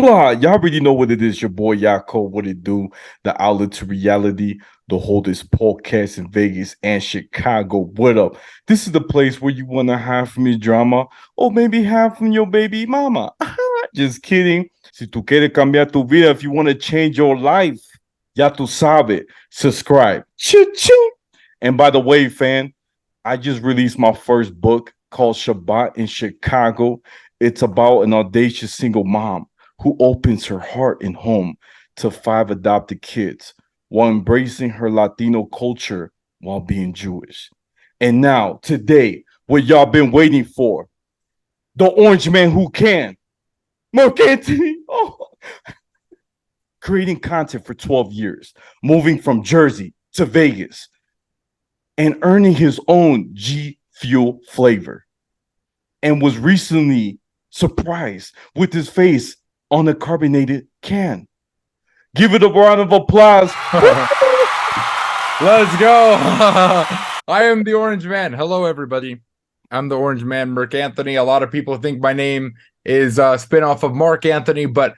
Y'all already know what it is. Your boy Yaakov, what it do? The outlet to reality, the holdest podcast in Vegas and Chicago. What up? This is the place where you want to hide from your drama or maybe hide from your baby mama. Just kidding. Si tú quieres cambiar tu vida, if you want to change your life, ya tú sabe. Subscribe. Ching. And by the way, fan, I just released my first book called Shabbat in Chicago. It's about an audacious single mom who opens her heart and home to 5 adopted kids while embracing her Latino culture while being Jewish. And now, today, what y'all been waiting for, the orange man who can, Mercanthony, creating content for 12 years, moving from Jersey to Vegas, and earning his own G Fuel flavor, and was recently surprised with his face on a carbonated can. Give it a round of applause. Let's go. I am the Orange Man. Hello, everybody. I'm the Orange Man, Mercanthony. A lot of people think my name is a spinoff of Mark Anthony, but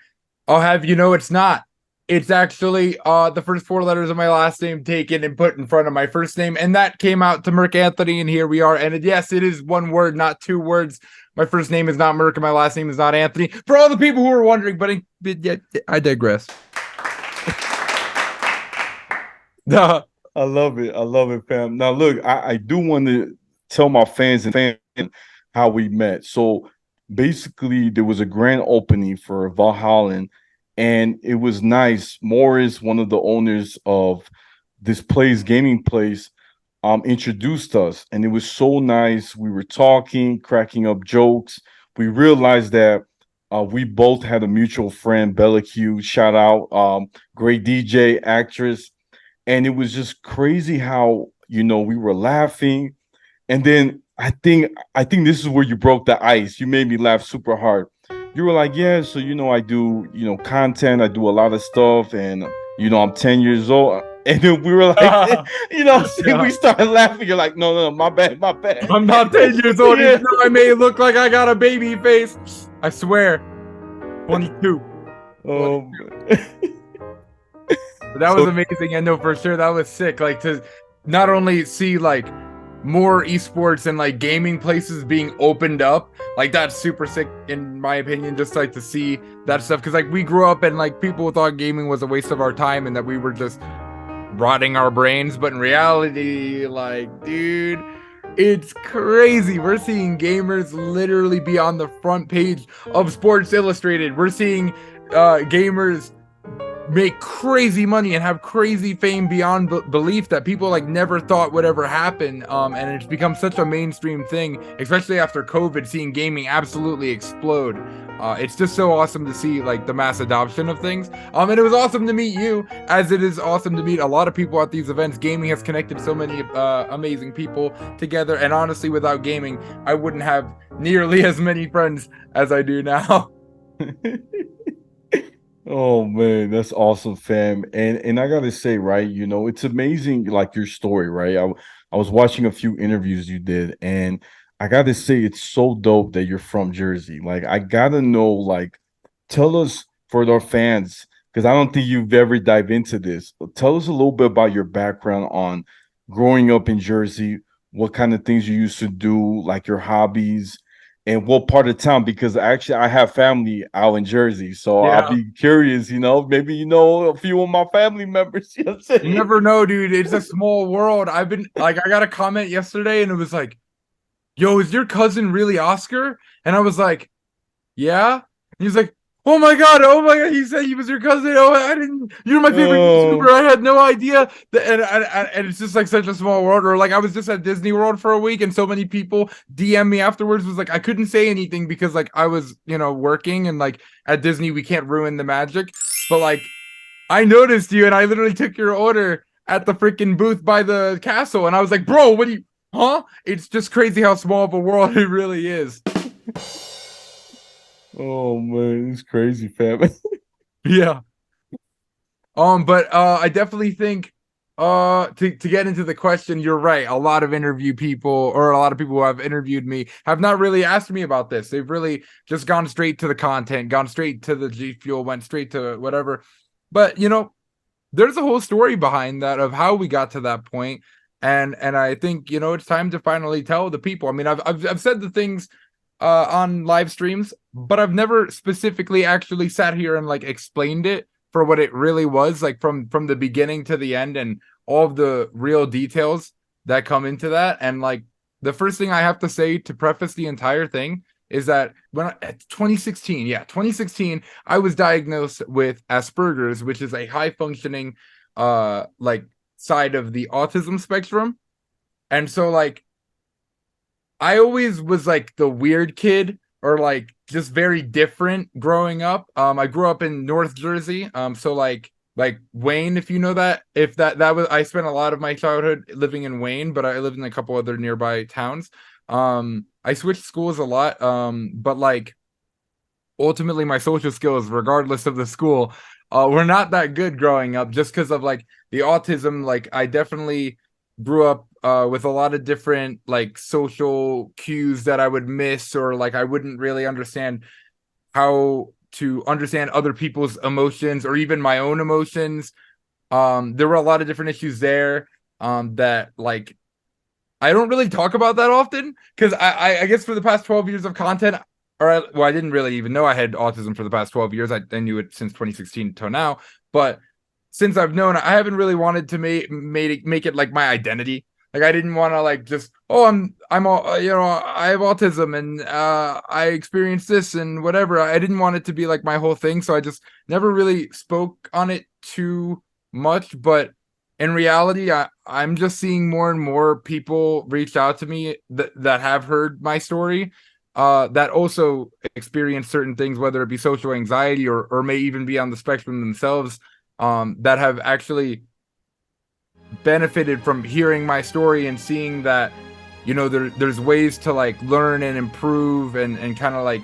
I'll have you know it's not. It's actually the first 4 letters of my last name taken and put in front of my first name, and that came out to Mercanthony, and here we are. And yes, it is 1 word, not 2 words. My first name is not Merc, and my last name is not Anthony. For all the people who are wondering, but I digress. I love it, fam. Now, look, I do want to tell my fans how we met. So, basically, there was a grand opening for Valhalla, and it was nice. Morris, one of the owners of this gaming place, introduced us, and it was so nice. We were talking, cracking up jokes. We realized that we both had a mutual friend, Bella Q. Shout out, great DJ, actress, and it was just crazy how we were laughing, and then I think this is where you broke the ice. You made me laugh super hard. You were like, yeah, so I do content, I do a lot of stuff, and I'm 10 years old. And then we were like, we started laughing. You're like, no, my bad. I'm not 10 years old. Yeah. Even though I may look like I got a baby face. I swear. 22. Oh, that was amazing. I know for sure that was sick. Like, to not only see like more esports and like gaming places being opened up, like that's super sick in my opinion, just like to see that stuff, because like we grew up and like people thought gaming was a waste of our time and that we were just rotting our brains, but in reality, like, dude, it's crazy. We're seeing gamers literally be on the front page of Sports Illustrated. We're seeing gamers make crazy money and have crazy fame beyond belief that people like never thought would ever happen, and it's become such a mainstream thing, especially after COVID, seeing gaming absolutely explode. It's just so awesome to see like the mass adoption of things, and it was awesome to meet you, as it is awesome to meet a lot of people at these events. Gaming has connected so many amazing people together, and honestly, without gaming, I wouldn't have nearly as many friends as I do now. Oh man, that's awesome, fam. And I gotta say, right, it's amazing, like your story, right? I was watching a few interviews you did, and I gotta say it's so dope that you're from Jersey. Like, I gotta know, like, tell us for our fans, because I don't think you've ever dived into this. Tell us a little bit about your background on growing up in Jersey, what kind of things you used to do, like your hobbies, and what part of town, because actually I have family out in Jersey, so Yeah. I'll be curious, maybe a few of my family members. You never know, dude. It's a small world. I've been like, I got a comment yesterday and it was like, yo, is your cousin really Oscar? And I was like, yeah. And he's like, oh my god, he said he was your cousin. Oh, I didn't. You're my favorite YouTuber. I had no idea. And it's just like such a small world. Or like, I was just at Disney World for a week, and so many people DM me afterwards. Was like, I couldn't say anything because like I was working, and like at Disney we can't ruin the magic. But like, I noticed you, and I literally took your order at the freaking booth by the castle, and I was like, bro, what do you? Huh? It's just crazy how small of a world it really is. Oh man, it's crazy, fam. Yeah. But I definitely think To get into the question, you're right. A lot of interview people, or a lot of people who have interviewed me, have not really asked me about this. They've really just gone straight to the content, gone straight to the G Fuel, went straight to whatever. But there's a whole story behind that of how we got to that point. And I think it's time to finally tell the people. I mean, I've said the things on live streams, but I've never specifically actually sat here and like explained it for what it really was, like from the beginning to the end, and all of the real details that come into that. And like the first thing I have to say to preface the entire thing is that 2016, I was diagnosed with Asperger's, which is a high functioning like side of the autism spectrum. And so like I always was like the weird kid, or like just very different growing up. I grew up in North Jersey. So like Wayne, if you know that, if that was, I spent a lot of my childhood living in Wayne, but I lived in a couple other nearby towns. I switched schools a lot. But like ultimately my social skills, regardless of the school, were not that good growing up, just because of like the autism. Like I definitely grew up with a lot of different like social cues that I would miss, or like I wouldn't really understand how to understand other people's emotions, or even my own emotions. There were a lot of different issues there that like I don't really talk about that often, because I guess for the past 12 years of content, I didn't really even know I had autism for the past 12 years. I knew it since 2016 until now, but since I've known, I haven't really wanted to make it like my identity. Like I didn't want to like just, oh, I'm all, I have autism and I experienced this and whatever. I didn't want it to be like my whole thing, so I just never really spoke on it too much. But in reality, I'm just seeing more and more people reach out to me that have heard my story, that also experience certain things, whether it be social anxiety or may even be on the spectrum themselves, that have actually benefited from hearing my story and seeing that there's ways to like learn and improve, and kind of like,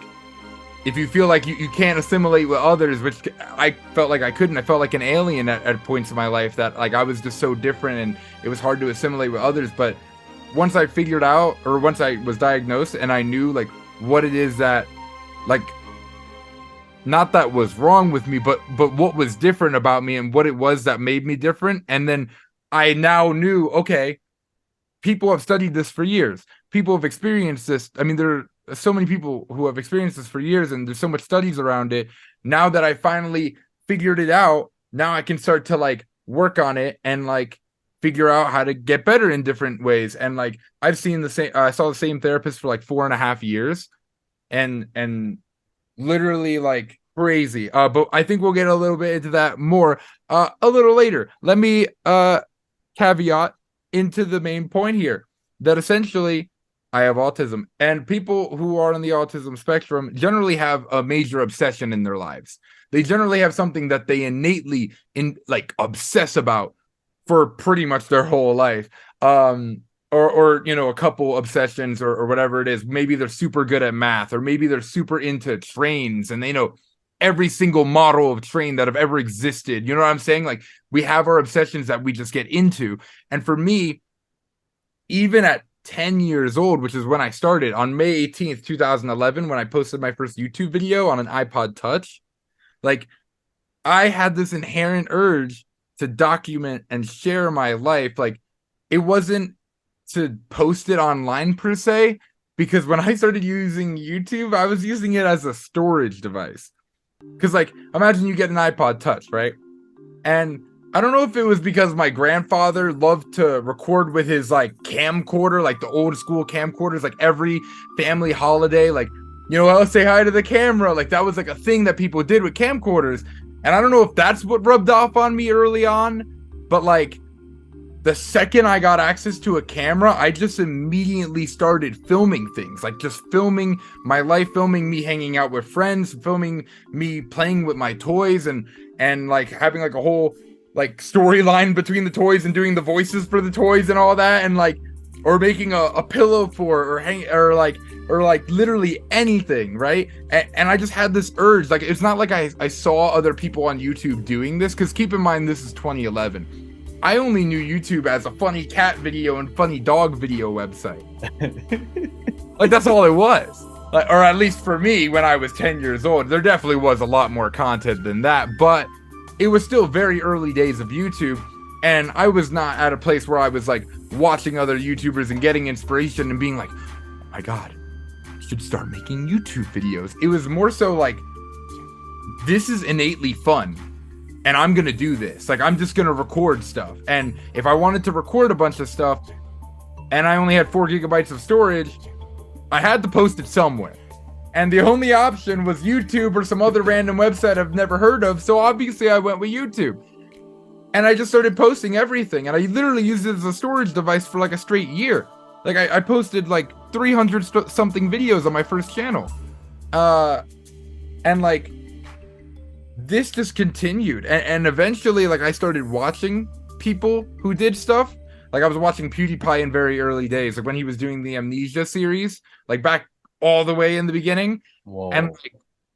if you feel like you can't assimilate with others, which I felt like I couldn't. I felt like an alien at points in my life, that like I was just so different and it was hard to assimilate with others. But once I figured out, or once I was diagnosed and I knew like what it is that, like, not that was wrong with me, but what was different about me and what it was that made me different. And then I now knew, okay, people have studied this for years. People have experienced this. I mean, there are so many people who have experienced this for years, and there's so much studies around it. Now that I finally figured it out, now I can start to like work on it and like figure out how to get better in different ways. And like I saw the same therapist for like 4.5 years, and literally like crazy. But I think we'll get a little bit into that more a little later. Let me caveat into the main point here, that essentially I have autism, and people who are on the autism spectrum generally have a major obsession in their lives. They generally have something that they innately obsess about for pretty much their whole life. Or a couple obsessions, or whatever it is. Maybe they're super good at math, or maybe they're super into trains and they know every single model of train that have ever existed. You know what I'm saying? Like, we have our obsessions that we just get into. And for me, even at 10 years old, which is when I started, on May 18th, 2011, when I posted my first YouTube video on an iPod Touch, like, I had this inherent urge to document and share my life. Like, it wasn't to post it online per se, because when I started using YouTube, I was using it as a storage device. Because like, imagine you get an iPod Touch, right? And I don't know if it was because my grandfather loved to record with his like camcorder, like the old school camcorders, like every family holiday, like, I'll say hi to the camera. Like, that was like a thing that people did with camcorders. And I don't know if that's what rubbed off on me early on, but like, the second I got access to a camera, I just immediately started filming things, like just filming my life, filming me hanging out with friends, filming me playing with my toys, and like having like a whole like storyline between the toys and doing the voices for the toys and all that, and like, or making a pillow for, or like literally anything, right? And I just had this urge. Like, it's not like I saw other people on YouTube doing this, because keep in mind, this is 2011. I only knew YouTube as a funny cat video and funny dog video website. Like, that's all it was. Like, or at least for me, when I was 10 years old, there definitely was a lot more content than that, but it was still very early days of YouTube, and I was not at a place where I was like watching other YouTubers and getting inspiration and being like, oh my God, I should start making YouTube videos. It was more so like, this is innately fun, and I'm gonna do this. Like, I'm just gonna record stuff. And if I wanted to record a bunch of stuff and I only had 4 gigabytes of storage, I had to post it somewhere. And the only option was YouTube or some other random website I've never heard of. So obviously I went with YouTube. And I just started posting everything. And I literally used it as a storage device for like a straight year. Like, I posted like 300 something videos on my first channel. And like, this just continued. And eventually, like, I started watching people who did stuff. Like, I was watching PewDiePie in very early days, like when he was doing the Amnesia series, like back all the way in the beginning. Whoa. And like,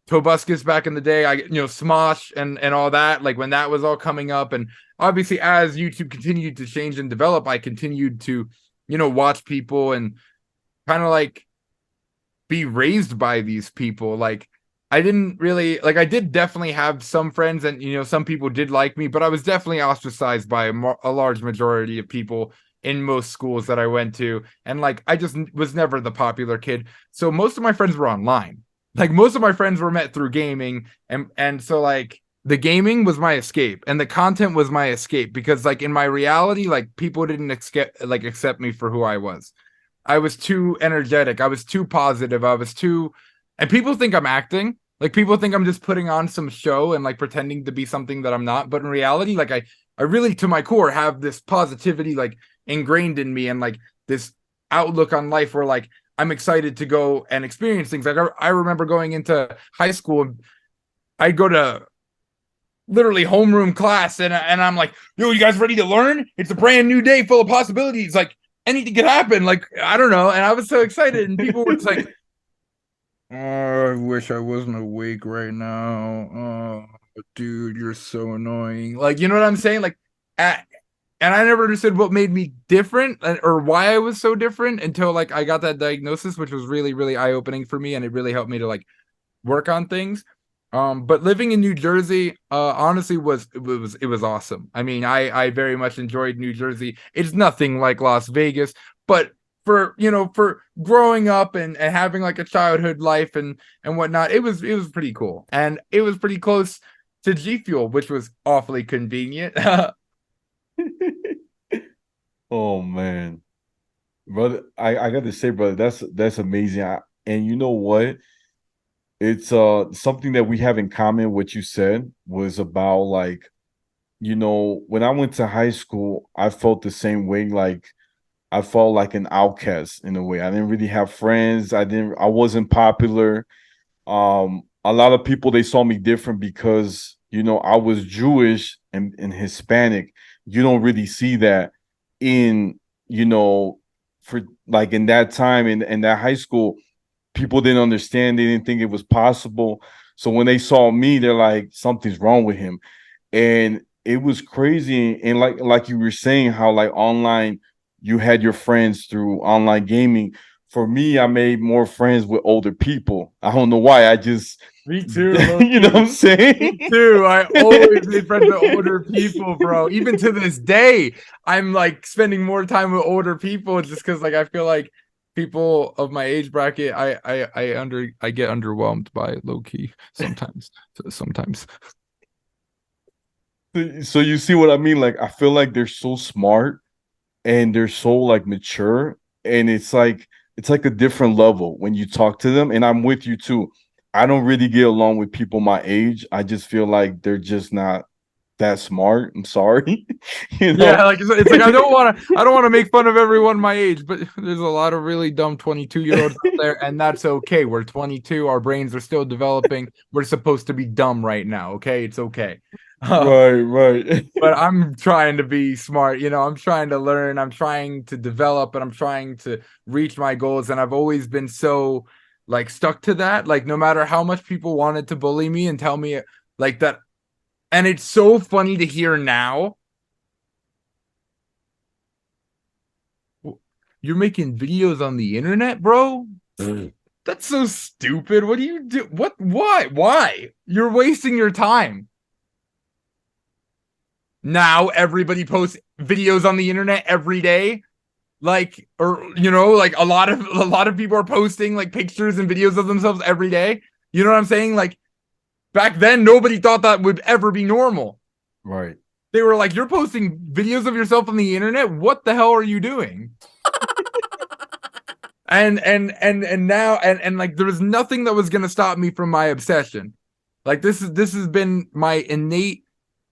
Tobuscus back in the day, Smosh and all that, like when that was all coming up. And obviously, as YouTube continued to change and develop, I continued to, watch people and kind of like be raised by these people. Like, I didn't really, like, I did definitely have some friends and, some people did like me, but I was definitely ostracized by a large majority of people in most schools that I went to. And like, I just was never the popular kid. So most of my friends were online. Like, most of my friends were met through gaming. And so like, the gaming was my escape and the content was my escape, because like in my reality, like people didn't accept me for who I was. I was too energetic. I was too positive. And people think I'm acting. Like, people think I'm just putting on some show and like pretending to be something that I'm not. But in reality, like I really, to my core, have this positivity like ingrained in me, and like this outlook on life where like I'm excited to go and experience things. Like, I remember going into high school, I'd go to literally homeroom class and I'm like, yo, you guys ready to learn? It's a brand new day full of possibilities. Like, anything could happen. Like, I don't know. And I was so excited, and people were just like, oh, I wish I wasn't awake right now. Oh, dude, you're so annoying. Like, you know what I'm saying? Like, and I never understood what made me different or why I was so different until like I got that diagnosis, which was really, really eye-opening for me, and it really helped me to like work on things. But living in New Jersey, honestly, was awesome. I mean, I very much enjoyed New Jersey. It's nothing like Las Vegas, but for growing up and having like a childhood life and whatnot, it was pretty cool. And it was pretty close to G Fuel, which was awfully convenient. Oh man, brother, I got to say, brother, that's amazing. And you know what? It's something that we have in common. What you said was about like, when I went to high school, I felt the same way. Like, I felt like an outcast in a way. I didn't really have friends. I wasn't popular. A lot of people, they saw me different because, I was Jewish and Hispanic. You don't really see that in, for like in that time in that high school, people didn't understand. They didn't think it was possible. So when they saw me, they're like, something's wrong with him. And it was crazy. And like you were saying, how like online, you had your friends through online gaming. For me, I made more friends with older people. I don't know why. I just Me too. you know what I'm saying? Me too. I always made friends with older people, bro. Even to this day, I'm like spending more time with older people just because like I feel like people of my age bracket, I get underwhelmed by low key sometimes. So you see what I mean? Like, I feel like they're so smart and they're so like mature, and it's like a different level when you talk to them. And I'm with you too. I don't really get along with people my age. I just feel like they're just not that smart. I'm sorry. Yeah, like it's like I don't want to make fun of everyone my age, but there's a lot of really dumb 22-year-olds out there, and that's okay. We're 22, our brains are still developing. We're supposed to be dumb right now, okay? It's okay. Right. But I'm trying to be smart, I'm trying to learn, I'm trying to develop, and I'm trying to reach my goals. And I've always been so like stuck to that. Like, no matter how much people wanted to bully me and tell me like that. And it's so funny to hear now you're making videos on the internet, bro? That's so stupid. What do you do? What? Why? You're wasting your time. Now everybody posts videos on the internet every day. Like, or like a lot of people are posting like pictures and videos of themselves every day. You know what I'm saying? Like back then, nobody thought that would ever be normal. Right. They were like, "You're posting videos of yourself on the internet. What the hell are you doing?" And now like there was nothing that was gonna stop me from my obsession. Like this has been my innate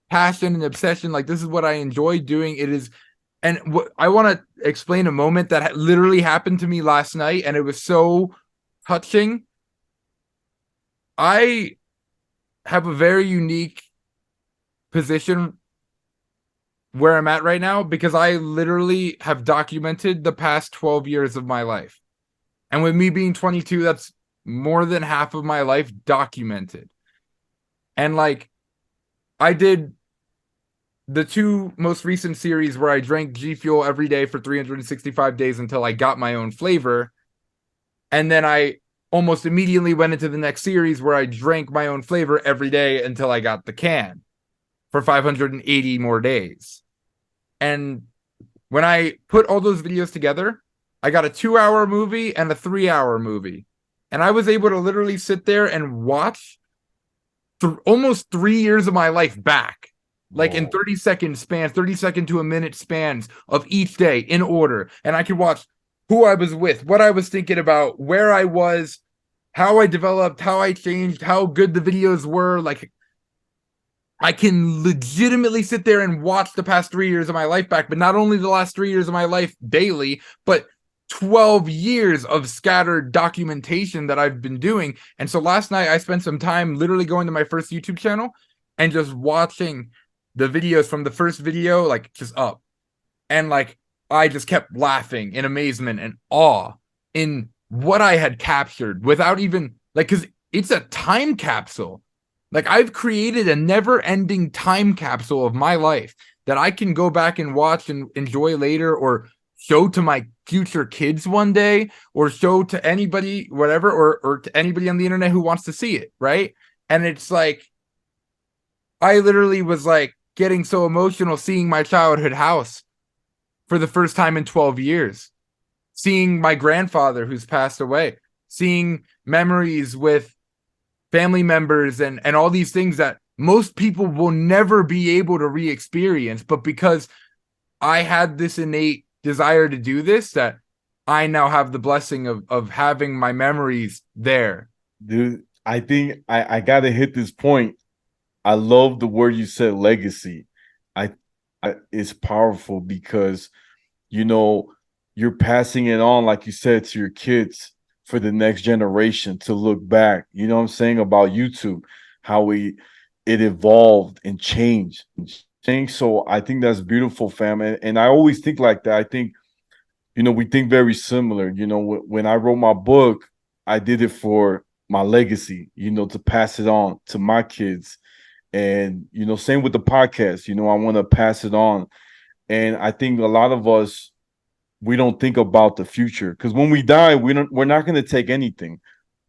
passion and obsession. Like this is what I enjoy doing. It is, and what I want to explain a moment that literally happened to me last night, and it was so touching. I have a very unique position where I'm at right now because I literally have documented the past 12 years of my life. And with me being 22, that's more than half of my life documented. And like, I did the 2 most recent series where I drank G Fuel every day for 365 days until I got my own flavor. And then I almost immediately went into the next series where I drank my own flavor every day until I got the can for 580 more days. And when I put all those videos together, I got a 2-hour movie and a 3-hour movie. And I was able to literally sit there and watch almost 3 years of my life back. Like in 30-second spans, 30-second to a minute spans of each day in order. And I could watch who I was with, what I was thinking about, where I was, how I developed, how I changed, how good the videos were. Like, I can legitimately sit there and watch the past 3 years of my life back, but not only the last 3 years of my life daily, but 12 years of scattered documentation that I've been doing. And so last night I spent some time literally going to my first YouTube channel and just watching the videos from the first video, like just up. And like, I just kept laughing in amazement and awe in what I had captured without even like, cause it's a time capsule. Like I've created a never ending time capsule of my life that I can go back and watch and enjoy later, or show to my future kids one day, or show to anybody, whatever, or to anybody on the internet who wants to see it. Right. And it's like, I literally was like getting so emotional seeing my childhood house for the first time in 12 years, seeing my grandfather who's passed away, seeing memories with family members and all these things that most people will never be able to re-experience. But because I had this innate desire to do this, that I now have the blessing of having my memories there. Dude, I think I gotta hit this point. I love the word you said, legacy. It's powerful because you're passing it on, like you said, to your kids for the next generation to look back. You know what I'm saying about YouTube, how it evolved and changed. So I think that's beautiful, fam. And I always think like that. I think, we think very similar. When I wrote my book, I did it for my legacy, to pass it on to my kids. And, same with the podcast, I want to pass it on. And I think a lot of us, we don't think about the future, because when we die, we're not going to take anything.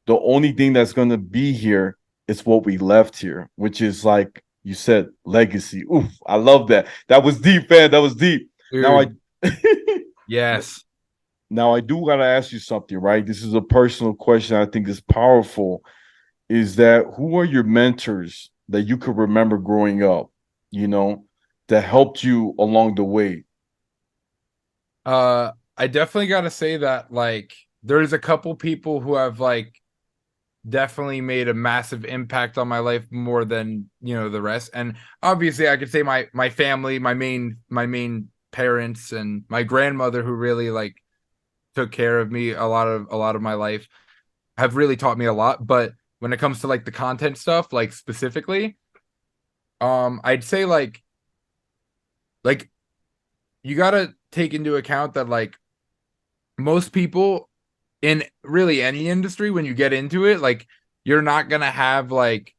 The only thing that's going to be here is what we left here, which is, like you said, legacy. Oof, I love that. That was deep, man. That was deep. Dude. Now Yes. Now I do got to ask you something, right? This is a personal question I think is powerful. Is that, who are your mentors that you could remember growing up, that helped you along the way? I definitely got to say that, like, there's a couple people who have like definitely made a massive impact on my life more than the rest. And obviously I could say my family, my main parents, and my grandmother, who really like took care of me a lot of my life, have really taught me a lot. But when it comes to like the content stuff, like specifically, I'd say like you gotta take into account that like most people in really any industry, when you get into it, like you're not gonna have like,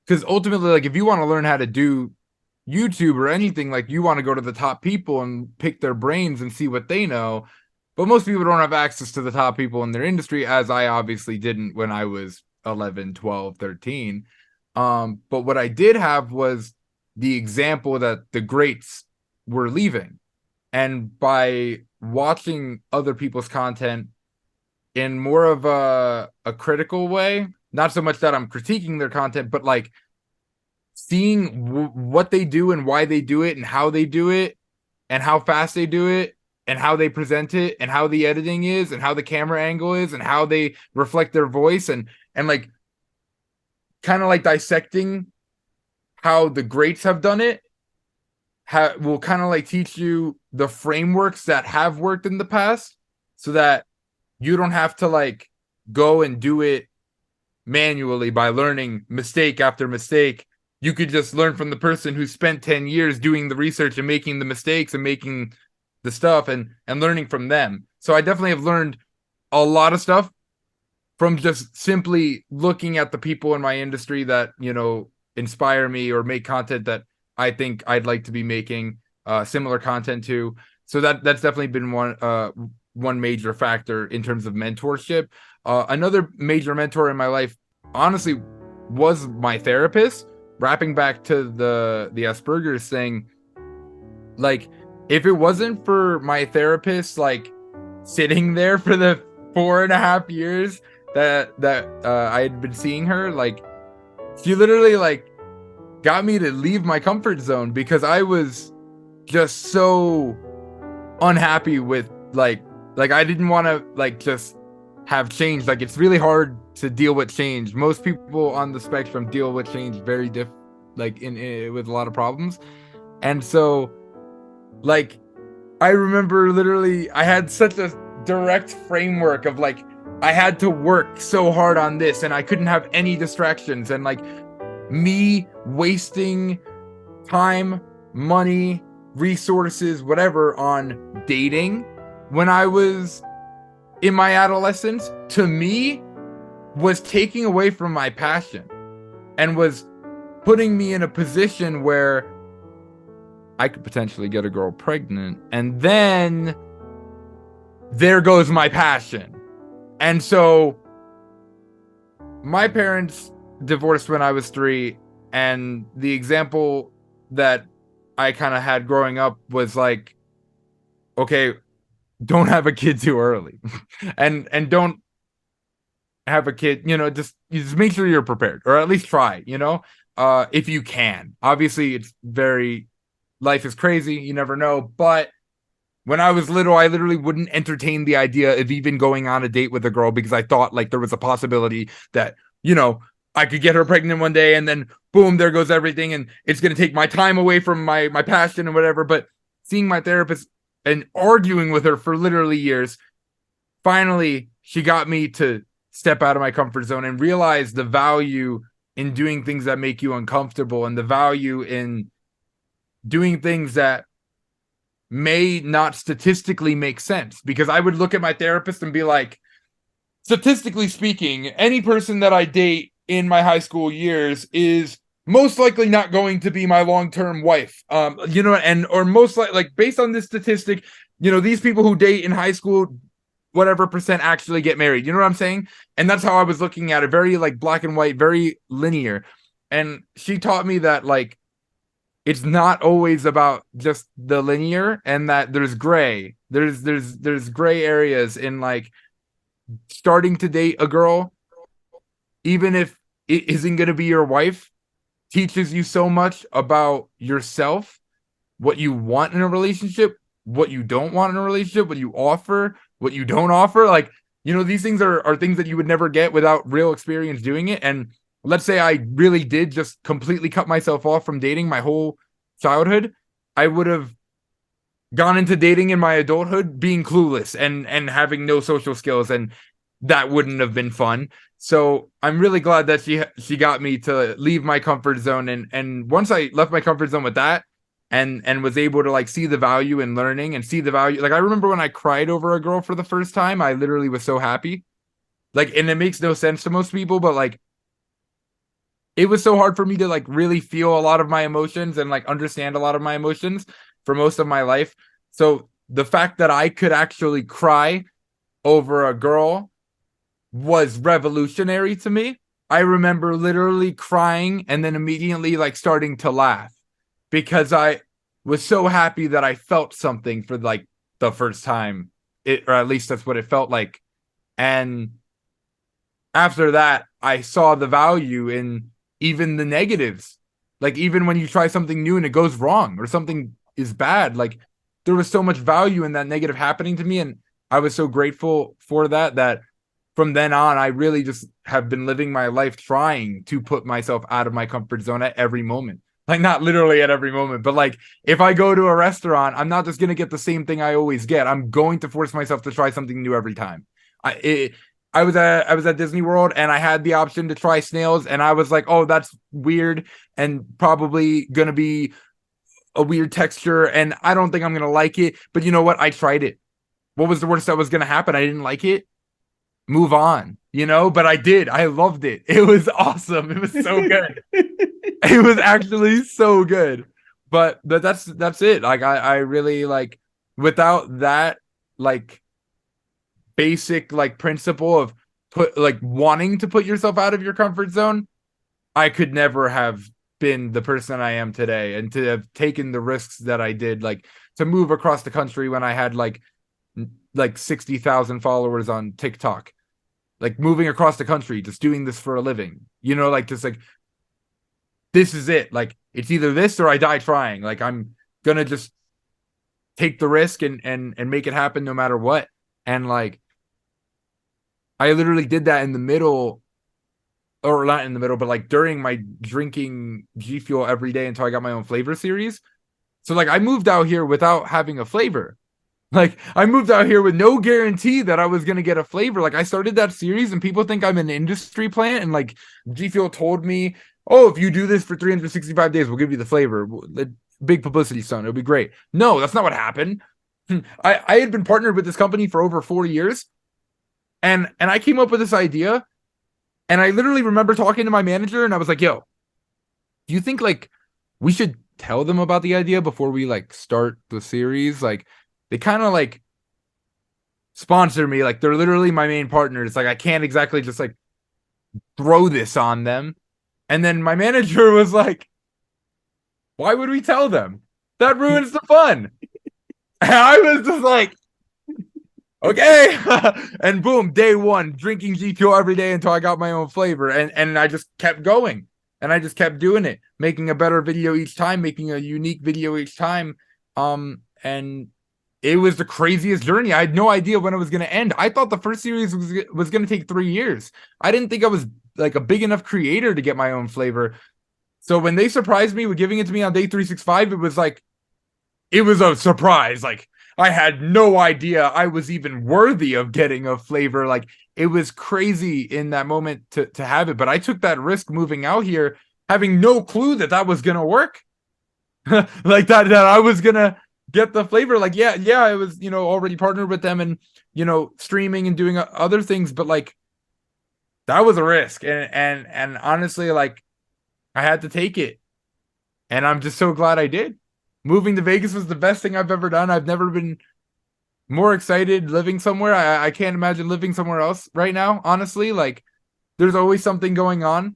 because ultimately, like if you want to learn how to do YouTube or anything, like you want to go to the top people and pick their brains and see what they know. But most people don't have access to the top people in their industry, as I obviously didn't when I was 11, 12, 13. But what I did have was the example that the greats were leaving. And by watching other people's content in more of a critical way, not so much that I'm critiquing their content, but like seeing what they do and why they do it and how they do it and how fast they do it and how they present it and how the editing is and how the camera angle is and how they reflect their voice and like kind of like dissecting how the greats have done it will kind of like teach you the frameworks that have worked in the past so that you don't have to like go and do it manually by learning mistake after mistake. You could just learn from the person who spent 10 years doing the research and making the mistakes and making the stuff and learning from them. So I definitely have learned a lot of stuff from just simply looking at the people in my industry that, you know, inspire me or make content that I think I'd like to be making similar content to. So that's definitely been one major factor in terms of mentorship. Another major mentor in my life, honestly, was my therapist. Wrapping back to the Asperger's thing, like if it wasn't for my therapist, like sitting there for the 4.5 years that I had been seeing her, like she literally like got me to leave my comfort zone because I was just so unhappy with like I didn't want to like just have change. Like it's really hard to deal with change. Most people on the spectrum deal with change very like in with a lot of problems. And so like I remember literally I had such a direct framework of like I had to work so hard on this and I couldn't have any distractions, and like me wasting time, money, resources, whatever on dating when I was in my adolescence, to me was taking away from my passion and was putting me in a position where I could potentially get a girl pregnant, and then there goes my passion. And so my parents divorced when I was 3, and the example that I kind of had growing up was like, okay, don't have a kid too early. and don't have a kid, you know, just make sure you're prepared, or at least try, you know, if you can. Obviously it's life is crazy, you never know, but when I was little, I literally wouldn't entertain the idea of even going on a date with a girl because I thought like there was a possibility that, you know, I could get her pregnant one day and then boom, there goes everything. And it's going to take my time away from my passion and whatever. But seeing my therapist and arguing with her for literally years, finally, she got me to step out of my comfort zone and realize the value in doing things that make you uncomfortable and the value in doing things that may not statistically make sense. Because I would look at my therapist and be like, statistically speaking, any person that I date in my high school years is most likely not going to be my long-term wife. You know, and or most like based on this statistic, you know, these people who date in high school, whatever percent actually get married. You know what I'm saying? And that's how I was looking at it, very like black and white, very linear. And she taught me that like it's not always about just the linear, and that there's gray. There's gray areas in like starting to date a girl, even if it isn't going to be your wife, teaches you so much about yourself, what you want in a relationship, what you don't want in a relationship, what you offer, what you don't offer. Like, you know, these things are things that you would never get without real experience doing it. And let's say I really did just completely cut myself off from dating my whole childhood, I would have gone into dating in my adulthood being clueless and having no social skills, and that wouldn't have been fun. So I'm really glad that she got me to leave my comfort zone, and once I left my comfort zone with that and was able to like see the value in learning and see the value, like I remember when I cried over a girl for the first time, I literally was so happy. Like, and it makes no sense to most people, but like it was so hard for me to like really feel a lot of my emotions and like understand a lot of my emotions for most of my life. So the fact that I could actually cry over a girl was revolutionary to me. I remember literally crying and then immediately like starting to laugh because I was so happy that I felt something for like the first time, or at least that's what it felt like. And after that, I saw the value in even the negatives. Like even when you try something new and it goes wrong or something is bad, like there was so much value in that negative happening to me, and I was so grateful for that that from then on, I really just have been living my life trying to put myself out of my comfort zone at every moment. Like not literally at every moment, but like if I go to a restaurant, I'm not just gonna get the same thing I always get. I'm going to force myself to try something new every time. I was at Disney World and I had the option to try snails, and I was like, oh, that's weird and probably gonna be a weird texture, and I don't think I'm gonna like it. But you know what? I tried it. What was the worst that was gonna happen? I didn't like it. Move on, you know, but I did. I loved it. It was awesome. It was so good. It was actually so good. But that's it. Like I really like without that like basic like principle of put like wanting to put yourself out of your comfort zone, I could never have been the person I am today, and to have taken the risks that I did, like to move across the country when I had like 60,000 followers on TikTok, like moving across the country, just doing this for a living, you know, like just like, this is it. Like, it's either this or I die trying. Like, I'm gonna just take the risk and make it happen no matter what. And like, I literally did that in the middle, or not in the middle, but like during my drinking G Fuel every day until I got my own flavor series. So like, I moved out here without having a flavor. Like I moved out here with no guarantee that I was gonna get a flavor. Like I started that series and people think I'm an industry plant, and like G Fuel told me, oh, if you do this for 365 days, we'll give you the flavor. Big publicity stunt. It'll be great. No, that's not what happened. I had been partnered with this company for over 4 years, and I came up with this idea, and I literally remember talking to my manager, and I was like, yo, do you think like we should tell them about the idea before we like start the series? Like they kind of like sponsor me, like they're literally my main partners. Like I can't exactly just like throw this on them. And then my manager was like, why would we tell them? That ruins the fun. And I was just like, okay. And boom, day one, drinking GTO every day until I got my own flavor. And I just kept going. And I just kept doing it, making a better video each time, making a unique video each time. And it was the craziest journey. I had no idea when it was going to end. I thought the first series was going to take 3 years. I didn't think I was like a big enough creator to get my own flavor. So when they surprised me with giving it to me on day 365, it was like, it was a surprise. Like I had no idea I was even worthy of getting a flavor. Like it was crazy in that moment to have it. But I took that risk moving out here, having no clue that that was going to work. Like that I was going to get the flavor. Like, yeah, I was, you know, already partnered with them and, you know, streaming and doing other things. But like, that was a risk. And honestly, like, I had to take it. And I'm just so glad I did. Moving to Vegas was the best thing I've ever done. I've never been more excited living somewhere. I can't imagine living somewhere else right now, honestly. Like, there's always something going on.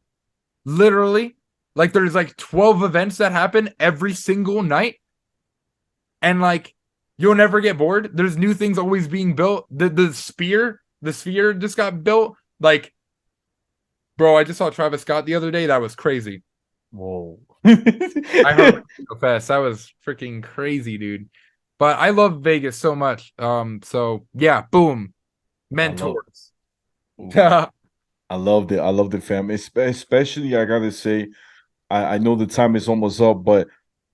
Literally. Like, there's like 12 events that happen every single night. And like, you'll never get bored. There's new things always being built. The sphere just got built. Like, bro, I just saw Travis Scott the other day. That was crazy. Whoa. I heard so fast. That was freaking crazy, dude. But I love Vegas so much. So yeah, boom. Mentors. I loved it. I loved it, fam. Especially, I gotta say, I know the time is almost up, but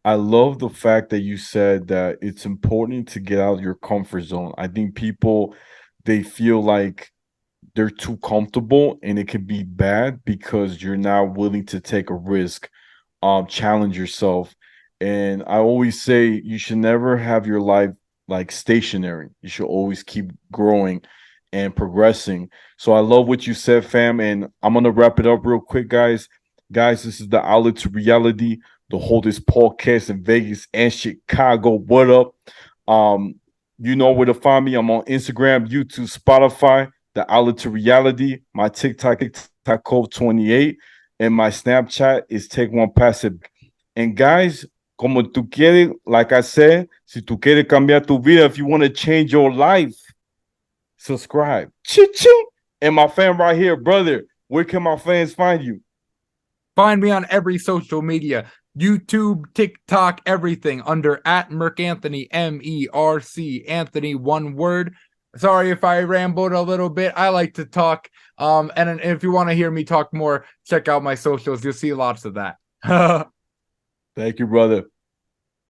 I love the fact that you said that it's important to get out of your comfort zone. I think people, they feel like they're too comfortable, and it can be bad because you're not willing to take a risk, challenge yourself. And I always say you should never have your life like stationary. You should always keep growing and progressing. So I love what you said, fam. And I'm gonna wrap it up real quick, guys. Guys, this is the Outlet to Reality, the holdest podcast in Vegas and Chicago. What up? You know where to find me. I'm on Instagram, YouTube, Spotify, the Outlet to Reality. My TikTok, Yaakov 28, and my Snapchat is Take One Passive. And guys, como tú quieres, like I said, si tú quieres cambiar tu vida, if you want to change your life, subscribe. Ching. And my fan right here, brother, where can my fans find you? Find me on every social media, YouTube, TikTok, everything under at Mercanthony, MERC, Anthony, one word. Sorry if I rambled a little bit. I like to talk. And if you want to hear me talk more, check out my socials. You'll see lots of that. Thank you, brother.